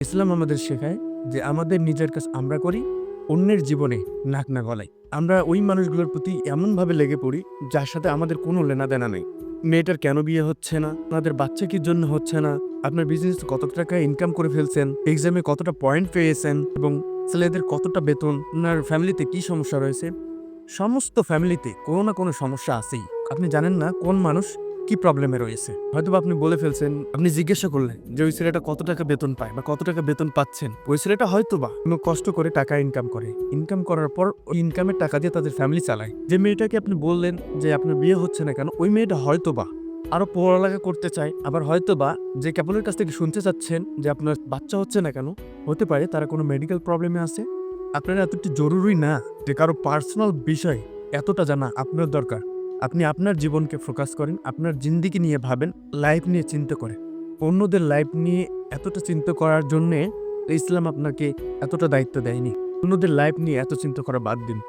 ইসলাম আমাদের শেখায় যে আমাদের নিজের কাজ আমরা করি, অন্যের জীবনে নাক না গলাই। আমরা ওই মানুষগুলোর প্রতি এমনভাবে লেগে পড়ি যার সাথে আমাদের কোনো লেনাদেনা নেই। মেয়েটার কেন বিয়ে হচ্ছে না? আপনাদের বাচ্চা কির জন্য হচ্ছে না? আপনার বিজনেসে কত টাকা ইনকাম করে ফেলছেন? এক্সামে কতটা পয়েন্ট পেয়েছেন? এবং ছেলেদের কতটা বেতন? আপনার ফ্যামিলিতে কি সমস্যা রয়েছে? সমস্ত ফ্যামিলিতে কোনো না কোনো সমস্যা আছেই। আপনি জানেন না কোন মানুষ কি প্রবলেমে রয়েছে। হয়তোবা আপনি বলে ফেলছেন, আপনি জিজ্ঞাসা করলেন যে ওই ছেলেটা কত টাকা বেতন পায় বা কত টাকা বেতন পাচ্ছেন। ওই ছেলেটা হয়তোবা কোনো কষ্ট করে টাকা ইনকাম করে। ইনকাম করার পর ওই ইনকামের টাকা দিয়ে তাদের ফ্যামিলি চালায়। যে মেয়েটাকে আপনি বললেন যে আপনার বিয়ে হচ্ছে না কেন, ওই মেয়েটা হয়তোবা আরো পড়ালেখা করতে চায়। আবার হয়তোবা যে কাপলের কাছ থেকে শুনতে চাচ্ছেন যে আপনার বাচ্চা হচ্ছে না কেন, হতে পারে তারা কোনো মেডিকেল প্রবলেমে আছে। আপনার এতটা জরুরি না যে কারো পার্সোনাল বিষয় এতটা জানা আপনার দরকার। আপনি আপনার জীবনকে ফোকাস করেন, আপনার জিন্দেগি নিয়ে ভাবেন, লাইফ নিয়ে চিন্তা করেন। অন্যদের লাইফ নিয়ে এতটা চিন্তা করার জন্যে ইসলাম আপনাকে এতটা দায়িত্ব দেয়নি। অন্যদের লাইফ নিয়ে এত চিন্তা করা বাদ দিন।